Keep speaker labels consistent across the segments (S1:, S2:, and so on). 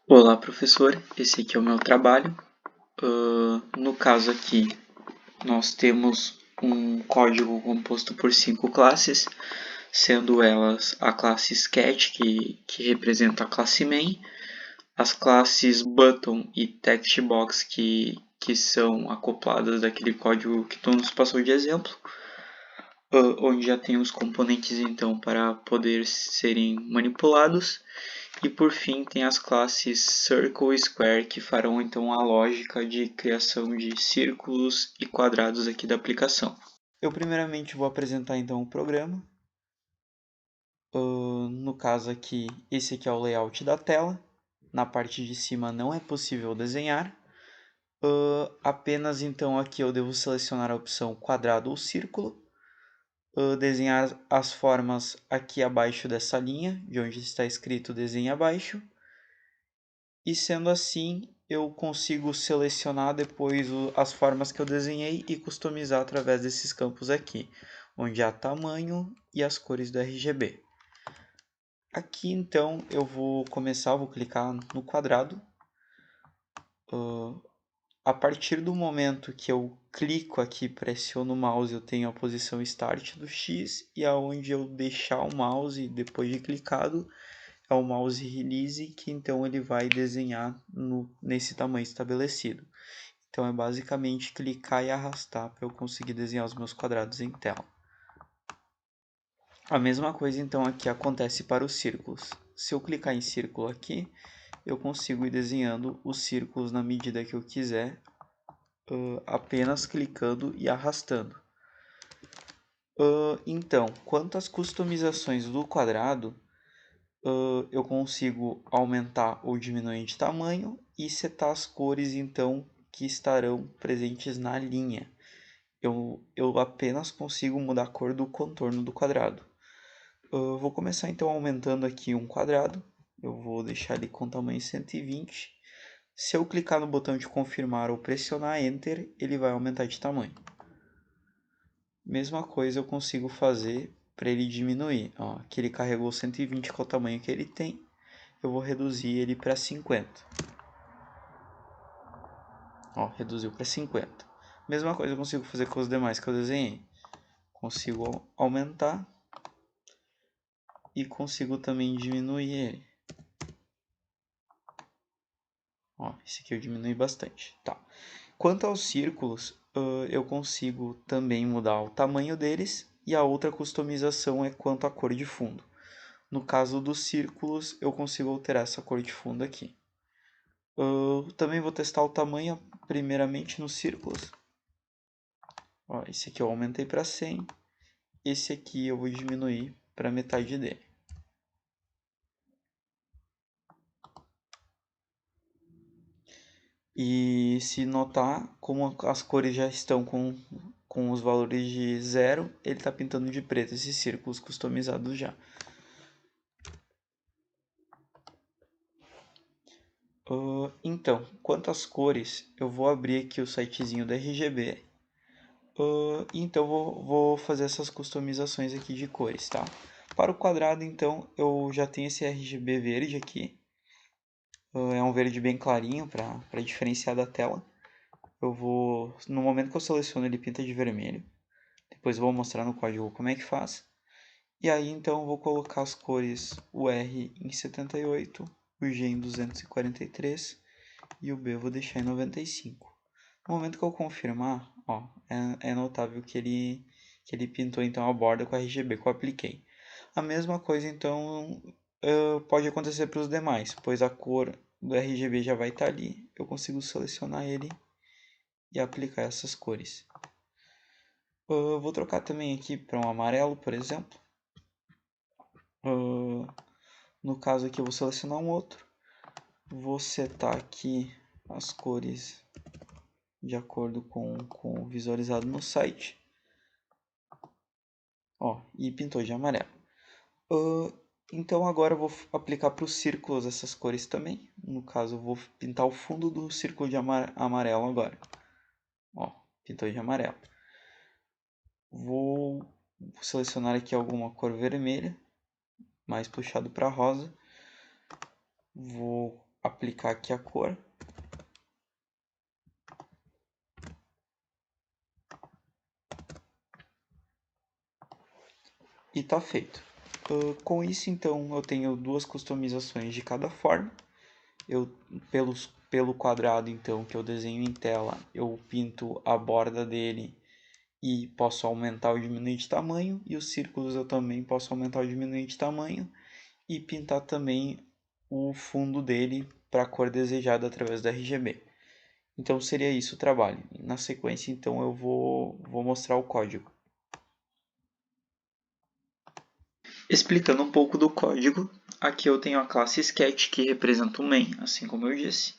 S1: Olá, professor. Esse aqui é o meu trabalho. No caso aqui, nós temos um código composto por 5 classes, sendo elas a classe Sketch, que representa a classe main, as classes Button e Textbox, que são acopladas daquele código que tu nos passou de exemplo, onde já tem os componentes então para poder serem manipulados. E por fim tem as classes Circle e Square, que farão então a lógica de criação de círculos e quadrados aqui da aplicação. Eu primeiramente vou apresentar então o programa. No caso aqui, esse aqui é o layout da tela. Na parte de cima não é possível desenhar. Apenas então aqui eu devo selecionar a opção quadrado ou círculo. Desenhar as formas aqui abaixo dessa linha, de onde está escrito desenhe abaixo. E sendo assim, eu consigo selecionar depois as formas que eu desenhei e customizar através desses campos aqui, onde há tamanho e as cores do RGB. Aqui então eu vou clicar no quadrado. A partir do momento que eu clico aqui, pressiono o mouse, eu tenho a posição Start do X, e aonde eu deixar o mouse depois de clicado é o mouse Release, que então ele vai desenhar nesse tamanho estabelecido. Então é basicamente clicar e arrastar para eu conseguir desenhar os meus quadrados em tela. A mesma coisa então aqui acontece para os círculos. Se eu clicar em círculo aqui, eu consigo ir desenhando os círculos na medida que eu quiser, apenas clicando e arrastando. Então, quanto às customizações do quadrado, eu consigo aumentar ou diminuir de tamanho e setar as cores então que estarão presentes na linha. Eu apenas consigo mudar a cor do contorno do quadrado. Eu vou começar então aumentando aqui um quadrado. Eu vou deixar ele com tamanho 120. Se eu clicar no botão de confirmar ou pressionar Enter, ele vai aumentar de tamanho. Mesma coisa eu consigo fazer para ele diminuir. Ó, aqui ele carregou 120, que é o tamanho que ele tem. Eu vou reduzir ele para 50. Ó, reduziu para 50. Mesma coisa eu consigo fazer com os demais que eu desenhei. Consigo aumentar e consigo também diminuir ele. Ó, esse aqui eu diminui bastante. Tá. Quanto aos círculos, eu consigo também mudar o tamanho deles, e a outra customização é quanto à cor de fundo. No caso dos círculos, eu consigo alterar essa cor de fundo aqui. Também vou testar o tamanho primeiramente nos círculos. Ó, esse aqui eu aumentei para 100. Esse aqui eu vou diminuir para metade dele. E se notar, como as cores já estão com os valores de 0, ele está pintando de preto esses círculos customizados já. Então, quanto às cores, eu vou abrir aqui o sitezinho da RGB. Então, vou fazer essas customizações aqui de cores, tá? Para o quadrado, então, eu já tenho esse RGB verde aqui. É um verde bem clarinho para diferenciar da tela. No momento que eu seleciono, ele pinta de vermelho. Depois eu vou mostrar no código como é que faz. E aí então eu vou colocar as cores, o R em 78, o G em 243 e o B eu vou deixar em 95. No momento que eu confirmar, ó, é notável que ele pintou então a borda com a RGB que eu apliquei. A mesma coisa então pode acontecer para os demais, pois a cor do RGB já vai estar ali. Eu consigo selecionar ele e aplicar essas cores. Eu vou trocar também aqui para um amarelo, por exemplo. No caso aqui eu vou selecionar um outro. Vou setar aqui as cores de acordo com o visualizado no site. Ó, e pintou de amarelo. Então agora eu vou aplicar para os círculos essas cores também. No caso eu vou pintar o fundo do círculo de amarelo agora. Ó, pintou de amarelo. Vou selecionar aqui alguma cor vermelha, mais puxado para rosa. Vou aplicar aqui a cor. E tá feito. Com isso, então, eu tenho duas customizações de cada forma. Pelo quadrado, então, que eu desenho em tela, eu pinto a borda dele e posso aumentar ou diminuir de tamanho. E os círculos eu também posso aumentar ou diminuir de tamanho. E pintar também o fundo dele para a cor desejada através da RGB. Então seria isso o trabalho. Na sequência, então, eu vou mostrar o código. Explicando um pouco do código, aqui eu tenho a classe Sketch, que representa o main, assim como eu disse.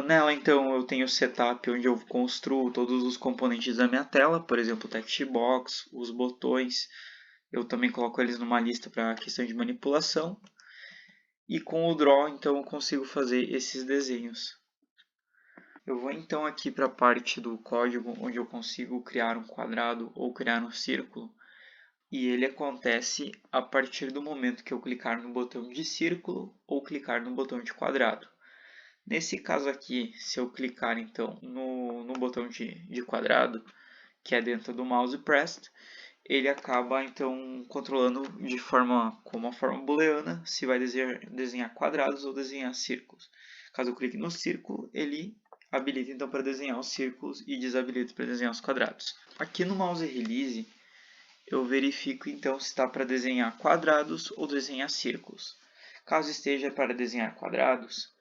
S1: Nela, então, eu tenho o setup, onde eu construo todos os componentes da minha tela, por exemplo, o text box, os botões. Eu também coloco eles numa lista para questão de manipulação. E com o Draw, então, eu consigo fazer esses desenhos. Eu vou então aqui para a parte do código, onde eu consigo criar um quadrado ou criar um círculo. E ele acontece a partir do momento que eu clicar no botão de círculo ou clicar no botão de quadrado. Nesse caso aqui, se eu clicar então no botão de quadrado, que é dentro do mouse pressed, ele acaba então controlando de forma como a forma booleana se vai desenhar quadrados ou desenhar círculos. Caso eu clique no círculo, ele habilita então para desenhar os círculos e desabilita para desenhar os quadrados. Aqui no mouse release, eu verifico então se está para desenhar quadrados ou desenhar círculos. Caso esteja para desenhar quadrados,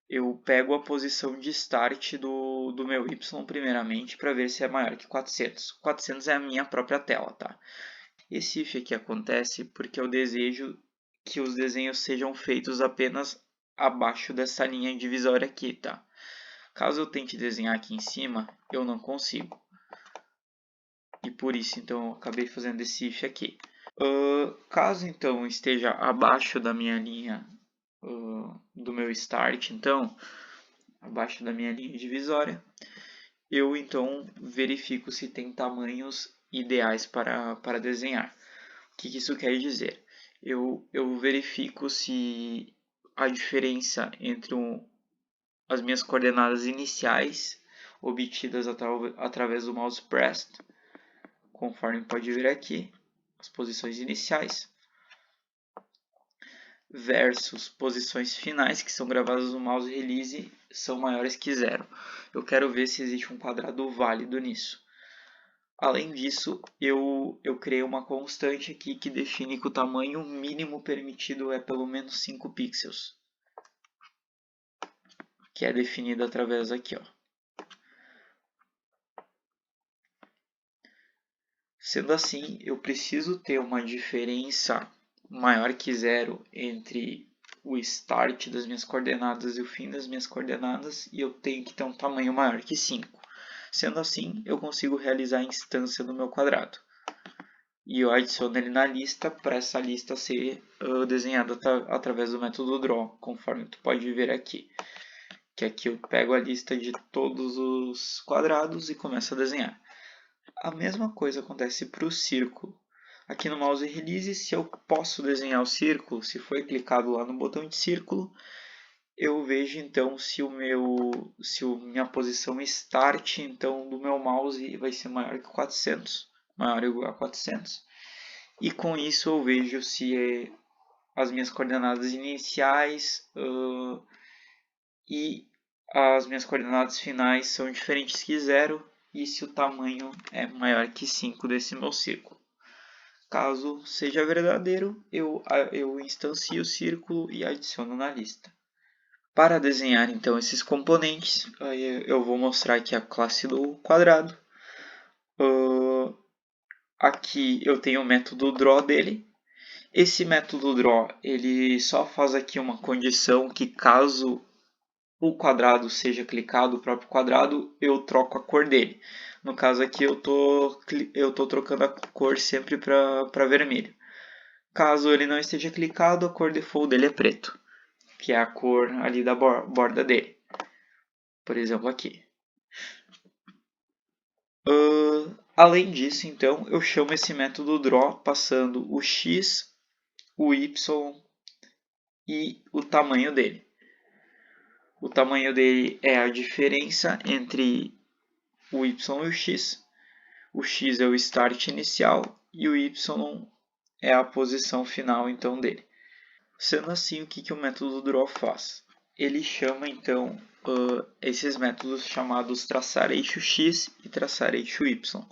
S1: eu pego a posição de start do meu Y primeiramente para ver se é maior que 400. 400 é a minha própria tela, tá? Esse if aqui acontece porque eu desejo que os desenhos sejam feitos apenas abaixo dessa linha divisória aqui, tá? Caso eu tente desenhar aqui em cima, eu não consigo. E por isso, então, eu acabei fazendo esse if aqui. Caso, então, esteja abaixo da minha linha do meu start, então, abaixo da minha linha divisória, eu, então, verifico se tem tamanhos ideais para desenhar. O que isso quer dizer? Eu verifico se a diferença entre as minhas coordenadas iniciais, obtidas através do mouse pressed, conforme pode ver aqui, as posições iniciais, versus posições finais, que são gravadas no mouse release, são maiores que zero. Eu quero ver se existe um quadrado válido nisso. Além disso, eu criei uma constante aqui que define que o tamanho mínimo permitido é pelo menos 5 pixels, que é definido através aqui, ó. Sendo assim, eu preciso ter uma diferença maior que zero entre o start das minhas coordenadas e o fim das minhas coordenadas, e eu tenho que ter um tamanho maior que 5. Sendo assim, eu consigo realizar a instância do meu quadrado. E eu adiciono ele na lista para essa lista ser desenhada através do método draw, conforme tu pode ver aqui. Que aqui eu pego a lista de todos os quadrados e começo a desenhar. A mesma coisa acontece para o círculo. Aqui no mouse release, se eu posso desenhar o círculo, se foi clicado lá no botão de círculo, eu vejo então se minha posição start então do meu mouse vai ser maior que 400, maior ou igual a 400. E com isso eu vejo se as minhas coordenadas iniciais e as minhas coordenadas finais são diferentes que zero e se o tamanho é maior que 5 desse meu círculo. Caso seja verdadeiro, eu instancio o círculo e adiciono na lista. Para desenhar então esses componentes, eu vou mostrar aqui a classe do quadrado. Aqui eu tenho o método draw dele. Esse método draw ele só faz aqui uma condição que caso o quadrado seja clicado, o próprio quadrado, eu troco a cor dele. No caso aqui eu tô trocando a cor sempre para vermelho. Caso ele não esteja clicado, a cor default dele é preto, que é a cor ali da borda dele. Por exemplo aqui. Além disso, então, eu chamo esse método draw passando o x, o y e o tamanho dele. O tamanho dele é a diferença entre o y e o x. O x é o start inicial e o y é a posição final então dele. Sendo assim, o que o método draw faz? Ele chama então esses métodos chamados traçar eixo x e traçar eixo y.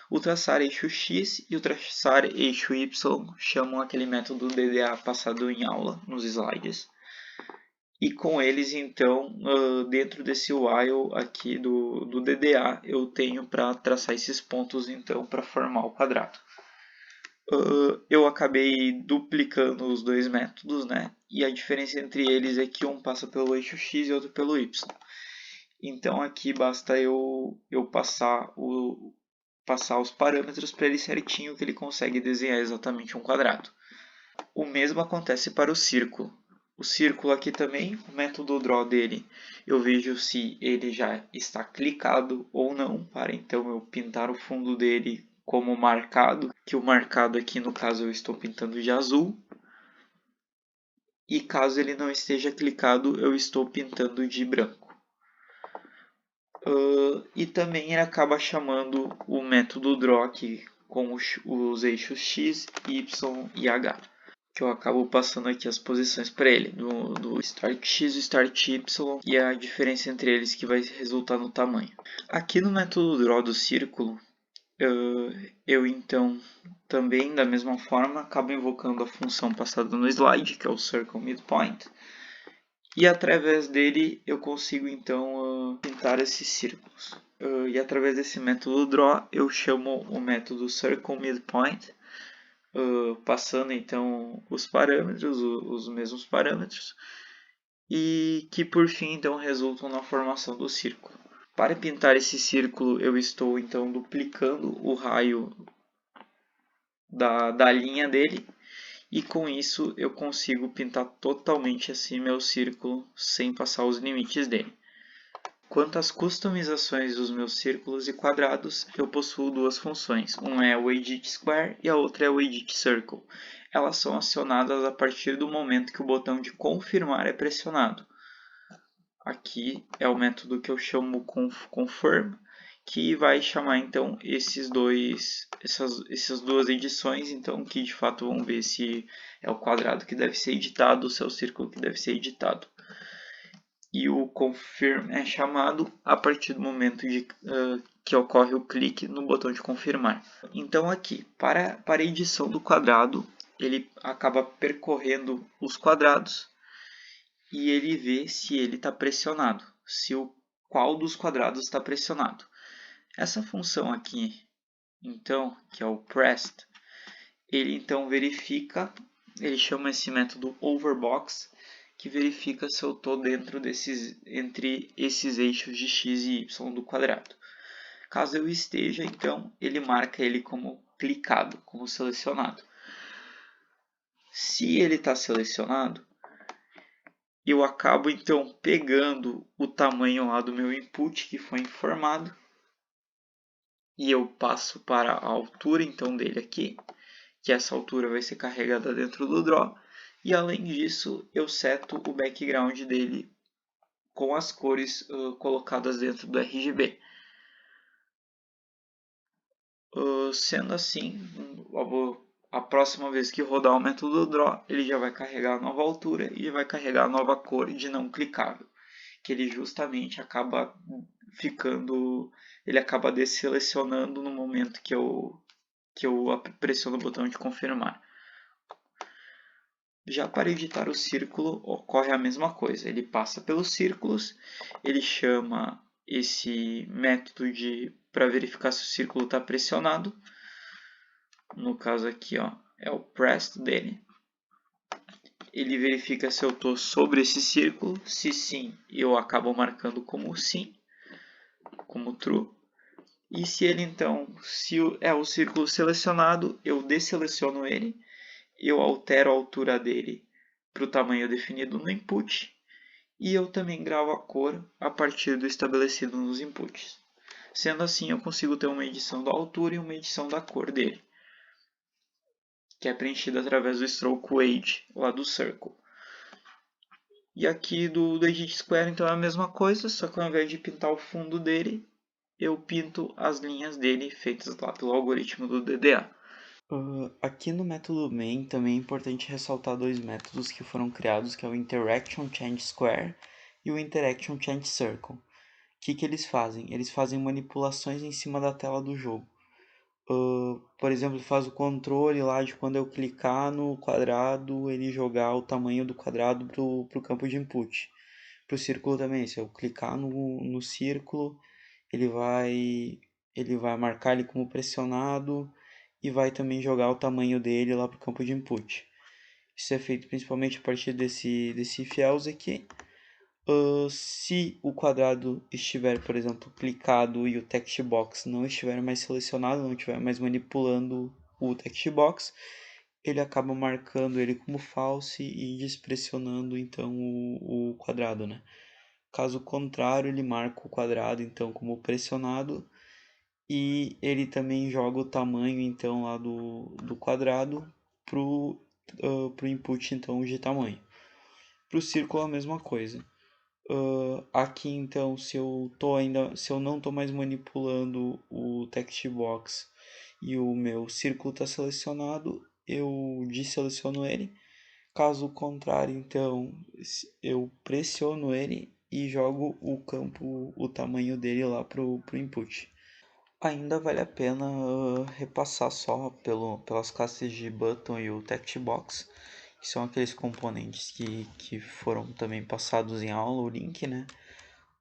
S1: O traçar eixo x e o traçar eixo y chamam aquele método DDA passado em aula nos slides. E com eles, então, dentro desse while aqui do DDA, eu tenho para traçar esses pontos, então, para formar o quadrado. Eu acabei duplicando os dois métodos, né? E a diferença entre eles é que um passa pelo eixo x e outro pelo y. Então, aqui basta eu passar os parâmetros para ele certinho que ele consegue desenhar exatamente um quadrado. O mesmo acontece para o círculo. O círculo aqui também, o método draw dele, eu vejo se ele já está clicado ou não, para então eu pintar o fundo dele como marcado, que o marcado aqui no caso eu estou pintando de azul. E caso ele não esteja clicado, eu estou pintando de branco. E também ele acaba chamando o método draw aqui com os eixos x, y e h. Que eu acabo passando aqui as posições para ele, do start x e start y, e a diferença entre eles que vai resultar no tamanho. Aqui no método draw do círculo, eu então também da mesma forma acabo invocando a função passada no slide, que é o circle midpoint, e através dele eu consigo então pintar esses círculos. E através desse método draw eu chamo o método circle midpoint, passando então os parâmetros, os mesmos parâmetros, e que por fim então resultam na formação do círculo. Para pintar esse círculo eu estou então duplicando o raio da linha dele, e com isso eu consigo pintar totalmente assim meu círculo sem passar os limites dele. Quanto às customizações dos meus círculos e quadrados, eu possuo duas funções. Uma é o Edit Square e a outra é o Edit Circle. Elas são acionadas a partir do momento que o botão de confirmar é pressionado. Aqui é o método que eu chamo confirm, que vai chamar então essas duas edições, então que de fato vão ver se é o quadrado que deve ser editado ou se é o círculo que deve ser editado. E o confirm é chamado a partir do momento que ocorre o clique no botão de confirmar. Então aqui, para a edição do quadrado, ele acaba percorrendo os quadrados e ele vê se ele está pressionado, qual dos quadrados está pressionado. Essa função aqui, então, que é o pressed, ele então verifica, ele chama esse método overbox, que verifica se eu estou entre esses eixos de x e y do quadrado. Caso eu esteja, então, ele marca ele como clicado, como selecionado. Se ele está selecionado, eu acabo, então, pegando o tamanho lá do meu input, que foi informado, e eu passo para a altura, então, dele aqui, que essa altura vai ser carregada dentro do draw. E além disso, eu seto o background dele com as cores colocadas dentro do RGB. Sendo assim, a próxima vez que rodar o método draw, ele já vai carregar a nova altura e vai carregar a nova cor de não clicável, que ele justamente acaba ele acaba desselecionando no momento que eu pressiono o botão de confirmar. Já para editar o círculo ocorre a mesma coisa, ele passa pelos círculos, ele chama esse método para verificar se o círculo está pressionado, no caso aqui é o pressed dele, ele verifica se eu estou sobre esse círculo, se sim eu acabo marcando como sim, como true, e se ele então, se é o círculo selecionado, eu desseleciono ele, eu altero a altura dele para o tamanho definido no input e eu também gravo a cor a partir do estabelecido nos inputs. Sendo assim, eu consigo ter uma edição da altura e uma edição da cor dele, que é preenchida através do stroke weight lá do circle. E aqui do Edit Square então é a mesma coisa, só que ao invés de pintar o fundo dele, eu pinto as linhas dele feitas lá pelo algoritmo do DDA. Aqui no método main também é importante ressaltar dois métodos que foram criados, que é o Interaction Change Square e o Interaction Change Circle. O que eles fazem? Eles fazem manipulações em cima da tela do jogo. Por exemplo, faz o controle lá de quando eu clicar no quadrado, ele jogar o tamanho do quadrado para o campo de input. Para o círculo também, se eu clicar no círculo, ele vai, ele vai marcar ele como pressionado e vai também jogar o tamanho dele lá para o campo de input. Isso é feito principalmente a partir desse if else aqui. Se o quadrado estiver, por exemplo, clicado e o text box não estiver mais selecionado, não estiver mais manipulando o text box, ele acaba marcando ele como false e despressionando então o quadrado, né? Caso contrário, ele marca o quadrado então como pressionado e ele também joga o tamanho então lá do quadrado pro input então de tamanho. Para o círculo a mesma coisa. Aqui então, se eu não estou mais manipulando o text box e o meu círculo está selecionado, eu desseleciono ele. Caso contrário, então eu pressiono ele e jogo o tamanho dele lá pro input. Ainda vale a pena repassar só pelas classes de button e o text box, que são aqueles componentes que foram também passados em aula, o link, né?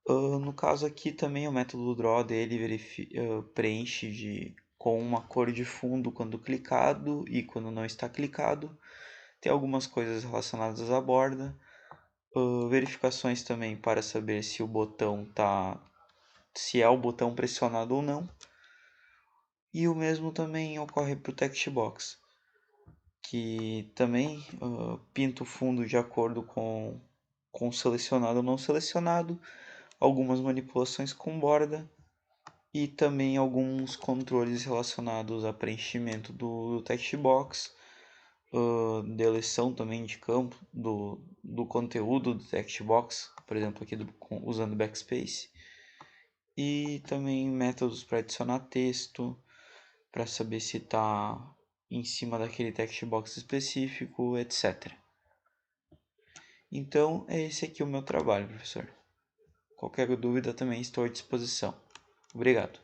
S1: No caso aqui também o método draw dele preenche com uma cor de fundo quando clicado e quando não está clicado. Tem algumas coisas relacionadas à borda. Verificações também para saber se é o botão pressionado ou não. E o mesmo também ocorre para o text box, que também pinta o fundo de acordo com selecionado ou não selecionado, algumas manipulações com borda e também alguns controles relacionados a preenchimento do text box, deleção também de campo do conteúdo do text box, por exemplo aqui usando backspace, e também métodos para adicionar texto, para saber se está em cima daquele text box específico, etc. Então, é esse aqui o meu trabalho, professor. Qualquer dúvida também estou à disposição. Obrigado.